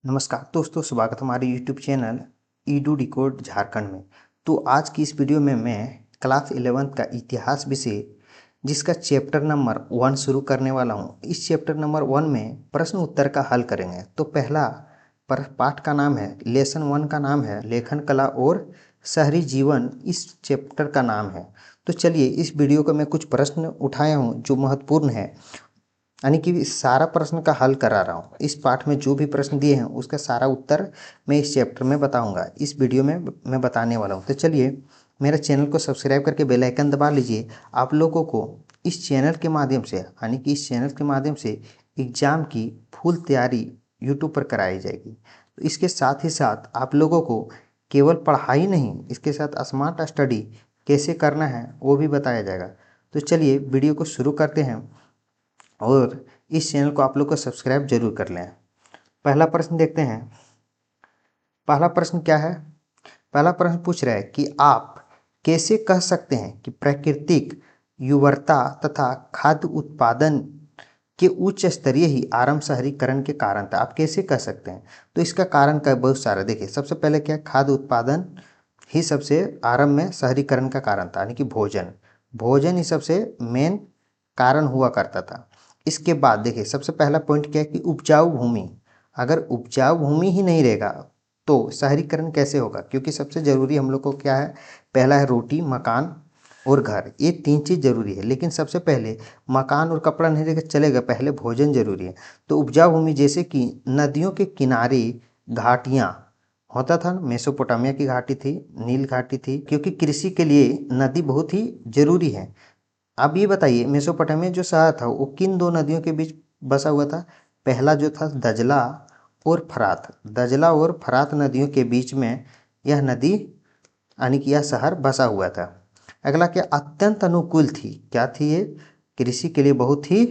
नमस्कार दोस्तों, स्वागत है हमारे YouTube channel Edu decode Jharkhand में। तो आज की इस वीडियो में मैं क्लास 11th का इतिहास विषय जिसका चैप्टर नंबर 1 शुरू करने वाला हूं। इस चैप्टर नंबर 1 में प्रश्न उत्तर का हल करेंगे। तो पहला पाठ का नाम है, लेसन 1 का नाम है लेखन कला और शहरी जीवन, इस चैप्टर का नाम है। तो चलिए इस वीडियो को मैं कुछ प्रश्न उठाया हूँ जो महत्वपूर्ण है, यानी कि सारा प्रश्न का हल करा रहा हूँ। इस पाठ में जो भी प्रश्न दिए हैं उसका सारा उत्तर मैं इस चैप्टर में बताऊंगा, इस वीडियो में मैं बताने वाला हूँ। तो चलिए मेरे चैनल को सब्सक्राइब करके बेल आइकन दबा लीजिए। आप लोगों को इस चैनल के माध्यम से, यानी कि इस चैनल के माध्यम से एग्ज़ाम की फुल तैयारी यूट्यूब पर कराई जाएगी। तो इसके साथ ही साथ आप लोगों को केवल पढ़ाई नहीं, इसके साथ स्मार्ट स्टडी कैसे करना है वो भी बताया जाएगा। तो चलिए वीडियो को शुरू करते हैं और इस चैनल को आप लोग को सब्सक्राइब जरूर कर लें। पहला प्रश्न देखते हैं। पहला प्रश्न क्या है? पहला प्रश्न पूछ रहा है कि आप कैसे कह सकते हैं कि प्राकृतिक उर्वरता तथा खाद्य उत्पादन के उच्च स्तरीय ही आरंभ शहरीकरण के कारण था। आप कैसे कह सकते हैं? तो इसका कारण का बहुत सारा। देखिए सबसे पहले क्या, खाद्य उत्पादन ही सबसे आरंभ में शहरीकरण का कारण था, यानी कि भोजन भोजन ही सबसे मेन कारण हुआ करता था। इसके बाद देखिए सबसे पहला पॉइंट क्या है कि उपजाऊ भूमि। अगर उपजाऊ भूमि ही नहीं रहेगा तो शहरीकरण कैसे होगा? क्योंकि सबसे ज़रूरी हम लोग को क्या है, पहला है रोटी, मकान और घर। ये 3 चीज़ ज़रूरी है, लेकिन सबसे पहले मकान और कपड़ा नहीं रहेगा चलेगा, पहले भोजन ज़रूरी है। तो उपजाऊ भूमि जैसे कि नदियों के किनारे घाटियाँ होता था, मेसोपोटामिया की घाटी थी, नील घाटी थी, क्योंकि कृषि के लिए नदी बहुत ही ज़रूरी है। अब ये बताइए मेसोपोटामिया जो शहर था वो किन 2 नदियों के बीच बसा हुआ था? पहला जो था दजला और फरात। दजला और फरात नदियों के बीच में यह नदी, यानी कि यह शहर बसा हुआ था। अगला क्या, अत्यंत अनुकूल थी। क्या थी ये? कृषि के लिए बहुत ही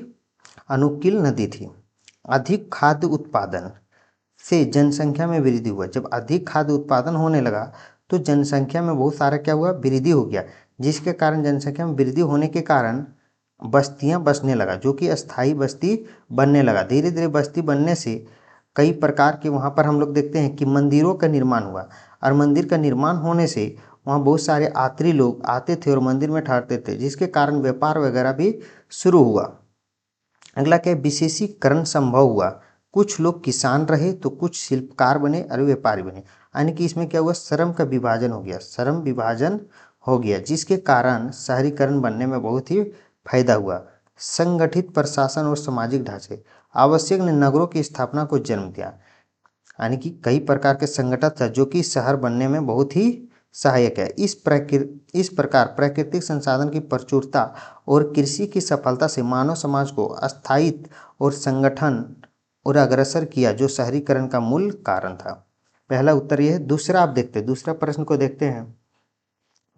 अनुकूल नदी थी। अधिक खाद्य उत्पादन से जनसंख्या में वृद्धि हुआ। जब अधिक खाद्य उत्पादन होने लगा तो जनसंख्या में बहुत सारा क्या हुआ, वृद्धि हो गया, जिसके कारण जनसंख्या में वृद्धि होने के कारण बस्तियां बसने लगा, जो कि अस्थाई बस्ती बनने लगा। धीरे धीरे बस्ती बनने से कई प्रकार के वहाँ पर हम लोग देखते हैं कि मंदिरों का निर्माण हुआ, और मंदिर का निर्माण होने से वहाँ बहुत सारे यात्री लोग आते थे और मंदिर में ठहरते थे, जिसके कारण व्यापार वगैरह भी शुरू हुआ। अगला क्या, विशेषीकरण संभव हुआ। कुछ लोग किसान रहे तो कुछ शिल्पकार बने और व्यापारी बने, यानी कि इसमें क्या हुआ, श्रम का विभाजन हो गया, श्रम विभाजन हो गया, जिसके कारण शहरीकरण बनने में बहुत ही फायदा हुआ। संगठित प्रशासन और सामाजिक ढांचे आवश्यक ने नगरों की स्थापना को जन्म दिया, यानी कि कई प्रकार के संगठन था जो कि शहर बनने में बहुत ही सहायक है। इस प्रकार प्राकृतिक संसाधन की प्रचुरता और कृषि की सफलता से मानव समाज को स्थायित्व और संगठन और अग्रसर किया, जो शहरीकरण का मूल कारण था। पहला उत्तर यह है। दूसरा आप देखते हैं, दूसरा प्रश्न को देखते हैं।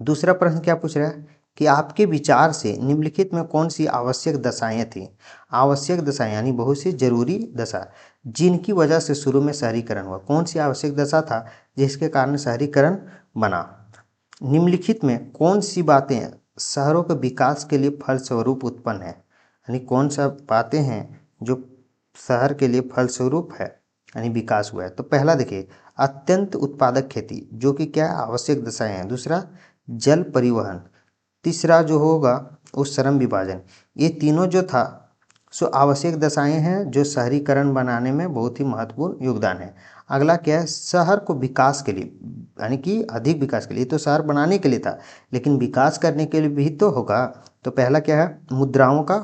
दूसरा प्रश्न क्या पूछ रहा है कि आपके विचार से निम्नलिखित में कौन सी आवश्यक दशाएं थी? आवश्यक दशाएं यानी बहुत सी जरूरी दशा, जिनकी वजह से शुरू में शहरीकरण हुआ। कौन सी आवश्यक दशा था जिसके कारण शहरीकरण बना? निम्नलिखित में कौन सी बातें शहरों के विकास के लिए फलस्वरूप उत्पन्न है? यानी कौन सा बातें हैं जो शहर के लिए फलस्वरूप है, यानी विकास हुआ है? तो पहला देखिए, अत्यंत उत्पादक खेती, जो कि क्या आवश्यक दशाएं हैं। दूसरा जल परिवहन। तीसरा जो होगा वो श्रम विभाजन। ये तीनों जो था सो आवश्यक दशाएं हैं जो शहरीकरण बनाने में बहुत ही महत्वपूर्ण योगदान है। अगला क्या है, शहर को विकास के लिए, यानी कि अधिक विकास के लिए। तो शहर बनाने के लिए था, लेकिन विकास करने के लिए भी तो होगा। तो पहला क्या है, मुद्राओं का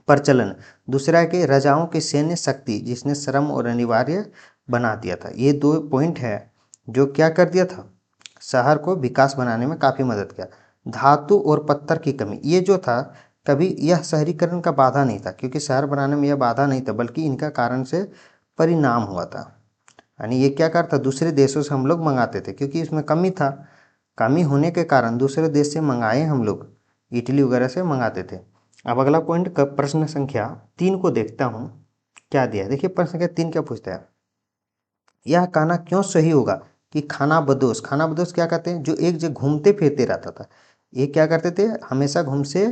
प्रचलन। दूसरा है कि राजाओं की सैन्य शक्ति, जिसने श्रम और अनिवार्य बना दिया था। ये 2 पॉइंट है जो क्या कर दिया था, शहर को विकास बनाने में काफ़ी मदद किया। धातु और पत्थर की कमी, ये जो था कभी यह शहरीकरण का बाधा नहीं था, क्योंकि शहर बनाने में यह बाधा नहीं था, बल्कि इनका कारण से परिणाम हुआ था। यानी ये क्या करता, दूसरे देशों से हम लोग मंगाते थे, क्योंकि इसमें कमी था। कमी होने के कारण दूसरे देश से मंगाए, हम लोग इटली वगैरह से मंगाते थे। अब अगला पॉइंट का प्रश्न संख्या 3 को देखता हूँ क्या दिया है। देखिए प्रश्न संख्या 3 क्या पूछता है, यह कहना क्यों सही होगा कि खानाबदोश, खानाबदोश क्या कहते हैं, जो एक जगह घूमते फिरते रहता था। ये क्या करते थे, हमेशा घूम से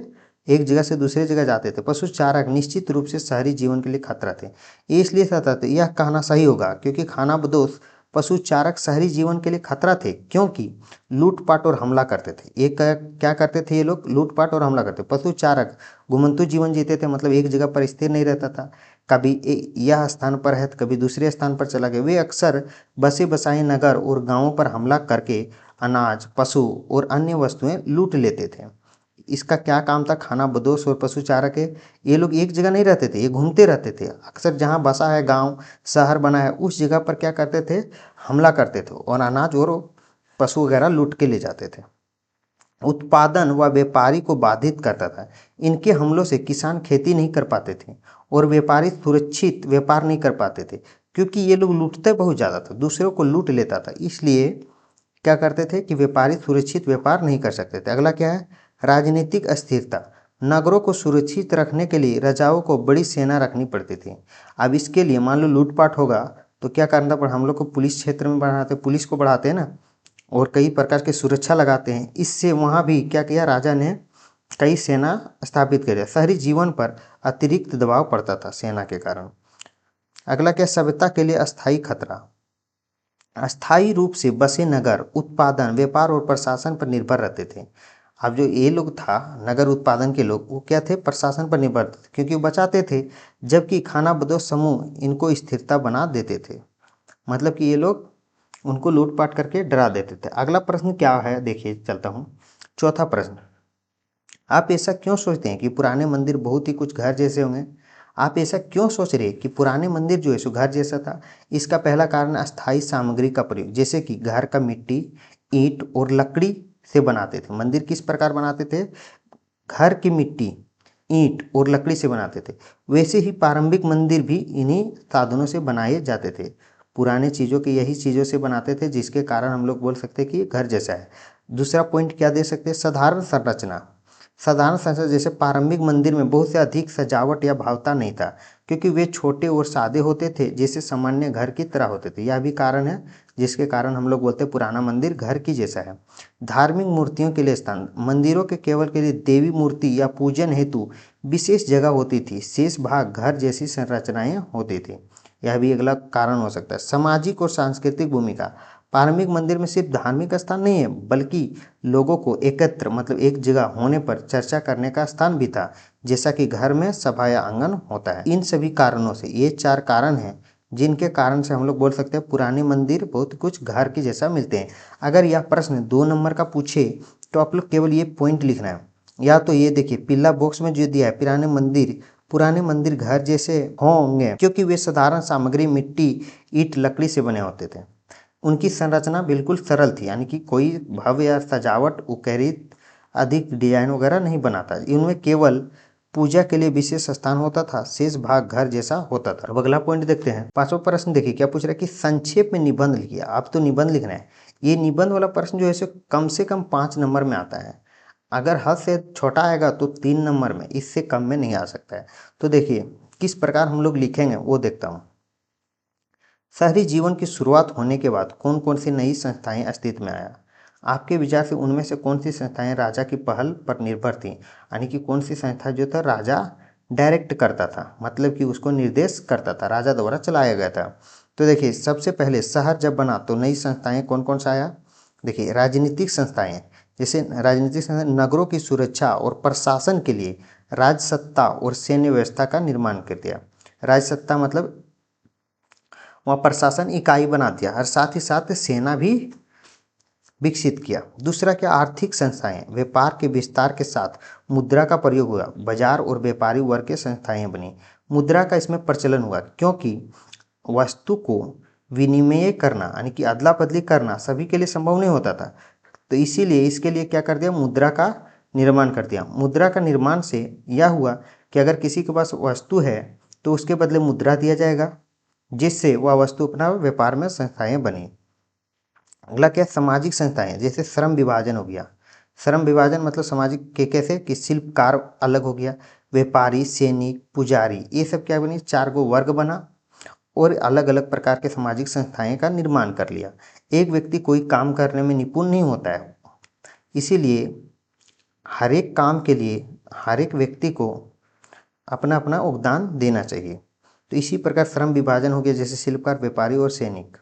एक जगह से दूसरे जगह जाते थे। पशु चारक निश्चित रूप से शहरी जीवन के लिए खतरा थे। ये इसलिए खतरा थे, यह कहना सही होगा क्योंकि खानाबदोश पशु चारक शहरी जीवन के लिए खतरा थे, क्योंकि लूटपाट और हमला करते थे। क्या करते थे ये लोग? लूटपाट और हमला करते। पशु चारक घुमंतु जीवन जीते थे, मतलब एक जगह पर स्थिर नहीं रहता था। कभी यह स्थान पर है तो कभी दूसरे स्थान पर चला गया। वे अक्सर बसे बसाए नगर और गांवों पर हमला करके अनाज, पशु और अन्य वस्तुएं लूट लेते थे। इसका क्या काम था? खाना बदोश और पशु चारक है। ये लोग एक जगह नहीं रहते थे, ये घूमते रहते थे। अक्सर जहाँ बसा है, गांव शहर बना है, उस जगह पर क्या करते थे? हमला करते थे और अनाज और पशु वगैरह लूट के ले जाते थे। उत्पादन व व्यापारी को बाधित करता था। इनके हमलों से किसान खेती नहीं कर पाते थे और व्यापारी सुरक्षित व्यापार नहीं कर पाते थे, क्योंकि ये लोग लूटते बहुत ज़्यादा था, दूसरों को लूट लेता था। इसलिए क्या करते थे कि व्यापारी सुरक्षित व्यापार नहीं कर सकते थे। अगला क्या है? राजनीतिक अस्थिरता। नगरों को सुरक्षित रखने के लिए राजाओं को बड़ी सेना रखनी पड़ती थी। अब इसके लिए मान लो लूटपाट होगा तो क्या करना पड़ा? हम लोग को पुलिस क्षेत्र में बढ़ाते, पुलिस को बढ़ाते हैं ना, और कई प्रकार की सुरक्षा लगाते हैं। इससे वहाँ भी क्या किया? राजा ने कई सेना स्थापित कर दिया। शहरी जीवन पर अतिरिक्त दबाव पड़ता था सेना के कारण। अगला क्या? सभ्यता के लिए अस्थायी खतरा। अस्थायी रूप से बसे नगर उत्पादन, व्यापार और प्रशासन पर निर्भर रहते थे। अब जो ये लोग था नगर उत्पादन के लोग, वो क्या थे? प्रशासन पर निर्भर थे, क्योंकि वो बचाते थे, जबकि खानाबदोश समूह इनको स्थिरता बना देते थे। मतलब कि ये लोग उनको लूटपाट करके डरा देते थे। अगला प्रश्न क्या है, देखिए चलता हूँ। चौथा प्रश्न, आप ऐसा क्यों सोचते हैं कि पुराने मंदिर बहुत ही कुछ घर जैसे होंगे? आप ऐसा क्यों सोच रहे हैं कि पुराने मंदिर जो है सो घर जैसा था? इसका पहला कारण अस्थायी सामग्री का प्रयोग, जैसे कि घर का मिट्टी, ईंट और लकड़ी से बनाते थे। मंदिर किस प्रकार बनाते थे? घर की मिट्टी, ईंट और लकड़ी से बनाते थे। वैसे ही प्रारंभिक मंदिर भी इन्हीं साधनों से बनाए जाते थे। पुराने चीज़ों के यही चीज़ों से बनाते थे, जिसके कारण हम लोग बोल सकते हैं कि घर जैसा है। दूसरा पॉइंट क्या दे सकते हैं? साधारण संरचना। साधारण संरचना, जैसे प्रारंभिक मंदिर में बहुत से अधिक सजावट या भावता नहीं था, क्योंकि वे छोटे और सादे होते थे, जैसे सामान्य घर की तरह होते थे। यह भी कारण है जिसके कारण हम लोग बोलते हैं पुराना मंदिर घर की जैसा है। धार्मिक मूर्तियों के लिए स्थान। मंदिरों के केवल के लिए देवी मूर्ति या पूजन हेतु विशेष जगह होती थी, शेष भाग घर जैसी संरचनाएं होती थी। यह भी अगला कारण हो सकता है। सामाजिक और सांस्कृतिक भूमिका। प्रारंभिक मंदिर में सिर्फ धार्मिक स्थान नहीं है, बल्कि लोगों को एकत्र, मतलब एक जगह होने पर चर्चा करने का स्थान भी था, जैसा कि घर में सभा या आंगन होता है। इन सभी कारणों से, ये 4 कारण हैं जिनके कारण से हम लोग बोल सकते हैं पुराने मंदिर बहुत कुछ घर के जैसा मिलते हैं। अगर यह प्रश्न 2 नंबर का पूछे तो आप लोग केवल ये पॉइंट लिखना है, या तो ये देखिए पीला बॉक्स में जो दिया है, पुराने मंदिर घर जैसे होंगे क्योंकि वे साधारण सामग्री मिट्टी, ईंट, लकड़ी से बने होते थे। उनकी संरचना बिल्कुल सरल थी, यानी कि कोई भव्य या सजावट उकेरित अधिक डिजाइन वगैरह नहीं बनाता। इनमें केवल पूजा के लिए विशेष स्थान होता था, शेष भाग घर जैसा होता था। अब अगला पॉइंट देखते हैं। 5वां प्रश्न देखिए क्या पूछ रहा है कि संक्षेप में निबंध लिखिए। आप तो निबंध लिखना है। ये निबंध वाला प्रश्न जो है से कम 5 नंबर में आता है। अगर हद से छोटा आएगा तो 3 नंबर में, इससे कम में नहीं आ सकता है। तो देखिए किस प्रकार हम लोग लिखेंगे वो देखता हूँ। शहरी जीवन की शुरुआत होने के बाद कौन कौन सी नई संस्थाएं अस्तित्व में आया? आपके विचार से उनमें से कौन सी संस्थाएं राजा की पहल पर निर्भर थीं? यानी कि कौन सी संस्था जो था राजा डायरेक्ट करता था, मतलब कि उसको निर्देश करता था, राजा द्वारा चलाया गया था। तो देखिए सबसे पहले शहर जब बना तो नई संस्थाएं कौन कौन सा आया? देखिए राजनीतिक संस्थाएं, जैसे राजनीतिक संस्थाएं नगरों की सुरक्षा और प्रशासन के लिए राजसत्ता और सैन्य व्यवस्था का निर्माण कर दिया। राजसत्ता मतलब वहाँ प्रशासन इकाई बना दिया और साथ ही साथ सेना भी विकसित किया। दूसरा क्या? आर्थिक संस्थाएं, व्यापार के विस्तार के साथ मुद्रा का प्रयोग हुआ, बाजार और व्यापारी वर्ग के संस्थाएं बनी। मुद्रा का इसमें प्रचलन हुआ क्योंकि वस्तु को विनिमय करना, यानी कि अदला बदली करना सभी के लिए संभव नहीं होता था, तो इसीलिए इसके लिए क्या कर दिया? मुद्रा का निर्माण कर दिया। मुद्रा का निर्माण से यह हुआ कि अगर किसी के पास वस्तु है तो उसके बदले मुद्रा दिया जाएगा, जिससे वह वस्तु अपना व्यापार में संस्थाएं बनी। अगला क्या? सामाजिक संस्थाएं, जैसे श्रम विभाजन हो गया। श्रम विभाजन मतलब सामाजिक के कैसे कि शिल्पकार अलग हो गया, व्यापारी, सैनिक, पुजारी, ये सब क्या बनी? 4 गो वर्ग बना और अलग अलग प्रकार के सामाजिक संस्थाएं का निर्माण कर लिया। एक व्यक्ति कोई काम करने में निपुण नहीं होता है, इसीलिए हर एक काम के लिए हर एक व्यक्ति को अपना अपना योगदान देना चाहिए। तो इसी प्रकार श्रम विभाजन हो गया, जैसे शिल्पकार, व्यापारी और सैनिक।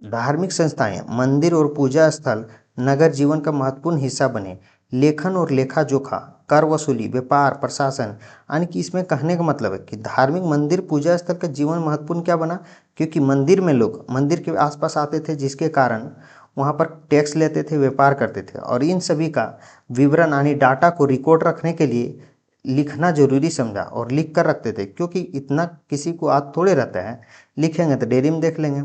धार्मिक संस्थाएं, मंदिर और पूजा स्थल नगर जीवन का महत्वपूर्ण हिस्सा बने। लेखन और लेखा जोखा, कर वसूली, व्यापार, प्रशासन, यानी कि इसमें कहने का मतलब है कि धार्मिक मंदिर पूजा स्थल का जीवन महत्वपूर्ण क्या बना, क्योंकि मंदिर में लोग मंदिर के आसपास आते थे, जिसके कारण वहाँ पर टैक्स लेते थे, व्यापार करते थे, और इन सभी का विवरण यानी डाटा को रिकॉर्ड रखने के लिए लिखना जरूरी समझा और लिख कर रखते थे, क्योंकि इतना किसी को याद थोड़े रहता है, लिखेंगे तो डेयरी में देख लेंगे।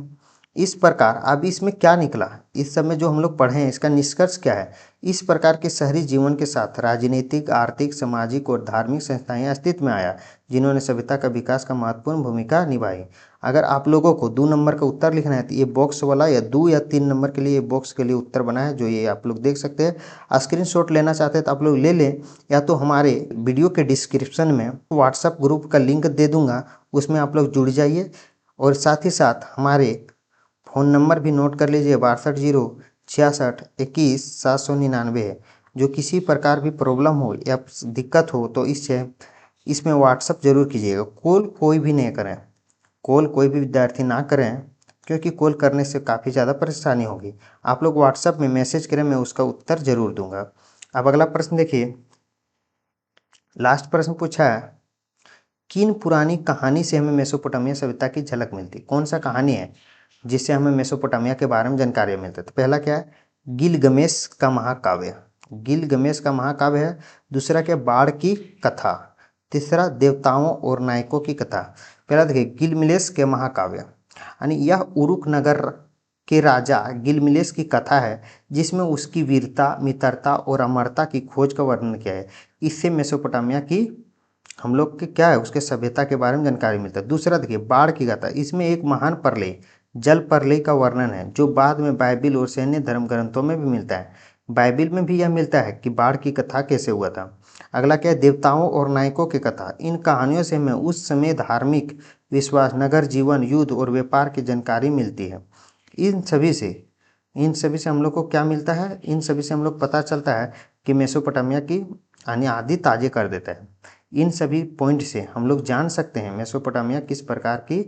इस प्रकार अब इसमें क्या निकला, इस सब में जो हम लोग पढ़े हैं इसका निष्कर्ष क्या है। इस प्रकार के शहरी जीवन के साथ राजनीतिक, आर्थिक, सामाजिक और धार्मिक संस्थाएं अस्तित्व में आया, जिन्होंने सभ्यता का विकास का महत्वपूर्ण भूमिका निभाई। अगर आप लोगों को 2 नंबर का उत्तर लिखना है तो ये बॉक्स वाला, या 2 या 3 नंबर के लिए बॉक्स के लिए उत्तर बना है, जो ये आप लोग देख सकते हैं। स्क्रीनशॉट लेना चाहते हैं तो आप लोग ले लें, या तो हमारे वीडियो के डिस्क्रिप्शन में व्हाट्सएप ग्रुप का लिंक दे दूंगा, उसमें आप लोग जुड़ जाइए। और साथ ही साथ हमारे फ़ोन नंबर भी नोट कर लीजिए, 62 66 21 799 है। जो किसी प्रकार भी प्रॉब्लम हो या दिक्कत हो तो इसमें व्हाट्सअप जरूर कीजिएगा। कॉल कोई भी नहीं करें, कॉल कोई भी विद्यार्थी ना करें, क्योंकि कॉल करने से काफ़ी ज़्यादा परेशानी होगी। आप लोग व्हाट्सएप में मैसेज करें, मैं उसका उत्तर जरूर दूंगा। अब अगला प्रश्न देखिए, लास्ट प्रश्न पूछा है, किन पुरानी कहानी से हमें मेसोपोटामिया सभ्यता की झलक मिलती। कौन सा कहानी है जिससे हमें मेसोपोटामिया के बारे में जानकारी मिलती है। तो पहला क्या है, गिलगमेश का महाकाव्य, गिलगमेश का महाकाव्य है। दूसरा क्या, बाढ़ की कथा। तीसरा, देवताओं और नायकों की कथा। पहला देखिए, गिलमिलेश के महाकाव्य, यानी यह उरुक नगर के राजा गिलमिलेश की कथा है, जिसमें उसकी वीरता, मित्रता और अमरता की खोज का वर्णन किया है। इससे मेसोपोटामिया की हम लोग के क्या है, उसके सभ्यता के बारे में जानकारी मिलता है। दूसरा देखिए, बाढ़ की गाथा, इसमें एक महान प्रलय, जल प्रलय का वर्णन है, जो बाद में बाइबिल और सैन्य धर्म ग्रंथों में भी मिलता है। बाइबिल में भी यह मिलता है कि बाढ़ की कथा कैसे हुआ था। अगला क्या है, देवताओं और नायकों की कथा। इन कहानियों से हमें उस समय धार्मिक विश्वास, नगर जीवन, युद्ध और व्यापार की जानकारी मिलती है। इन सभी से हम लोग को क्या मिलता है, इन सभी से हम लोग पता चलता है कि मेसोपोटामिया की यानी आदि ताजे कर देता है। इन सभी पॉइंट से हम लोग जान सकते हैं मेसोपोटामिया किस प्रकार की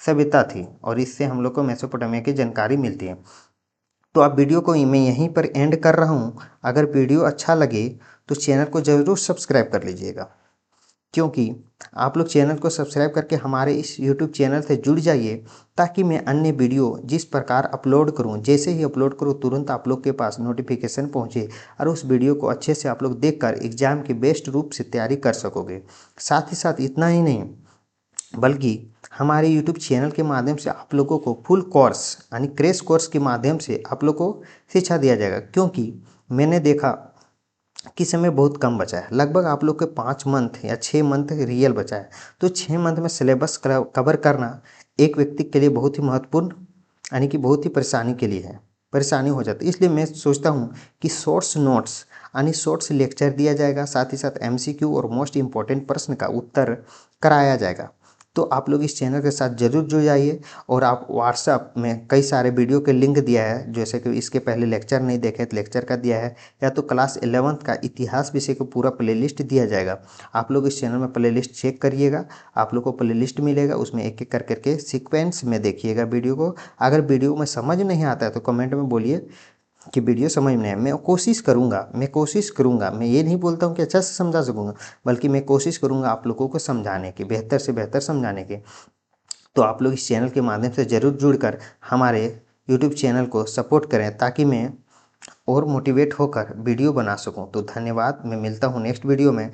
सभ्यता थी, और इससे हम लोग को मेसोपोटामिया की जानकारी मिलती है। तो अब वीडियो को मैं यहीं पर एंड कर रहा हूँ। अगर वीडियो अच्छा लगे तो चैनल को ज़रूर सब्सक्राइब कर लीजिएगा, क्योंकि आप लोग चैनल को सब्सक्राइब करके हमारे इस यूट्यूब चैनल से जुड़ जाइए, ताकि मैं अन्य वीडियो जिस प्रकार अपलोड करूं, जैसे ही अपलोड करूं तुरंत आप लोग के पास नोटिफिकेशन पहुंचे, और उस वीडियो को अच्छे से आप लोग देखकर एग्ज़ाम के बेस्ट रूप से तैयारी कर सकोगे। साथ ही साथ इतना ही नहीं, बल्कि हमारे यूट्यूब चैनल के माध्यम से आप लोगों को फुल कोर्स यानी क्रैश कोर्स के माध्यम से आप लोग को शिक्षा दिया जाएगा, क्योंकि मैंने देखा कि समय बहुत कम बचा है। लगभग आप लोग के 5 मंथ या 6 मंथ रियल बचा है। तो 6 मंथ में सिलेबस कवर करना एक व्यक्ति के लिए बहुत ही महत्वपूर्ण यानी कि बहुत ही परेशानी के लिए है, परेशानी हो जाती है। इसलिए मैं सोचता हूँ कि शॉर्ट्स नोट्स यानी शॉर्ट्स लेक्चर दिया जाएगा, साथ ही साथ MCQ और मोस्ट इम्पॉर्टेंट प्रश्न का उत्तर कराया जाएगा। तो आप लोग इस चैनल के साथ जरूर जुड़ जाइए। और आप व्हाट्सएप में कई सारे वीडियो के लिंक दिया है, जैसे कि इसके पहले लेक्चर नहीं देखे तो लेक्चर का दिया है, या तो क्लास 11th का इतिहास विषय का पूरा प्लेलिस्ट दिया जाएगा। आप लोग इस चैनल में प्लेलिस्ट चेक करिएगा, आप लोग को प्लेलिस्ट मिलेगा, उसमें एक एक करके सीक्वेंस में देखिएगा वीडियो को। अगर वीडियो में समझ नहीं आता है तो कमेंट में बोलिए कि वीडियो समझ में नहीं आया। मैं कोशिश करूँगा, मैं ये नहीं बोलता हूँ कि अच्छा से समझा सकूँगा, बल्कि मैं कोशिश करूँगा आप लोगों को समझाने की, बेहतर से बेहतर समझाने की। तो आप लोग इस चैनल के माध्यम से ज़रूर जुड़कर हमारे यूट्यूब चैनल को सपोर्ट करें, ताकि मैं और मोटिवेट होकर वीडियो बना सकूं। तो धन्यवाद, मैं मिलता हूं नेक्स्ट वीडियो में।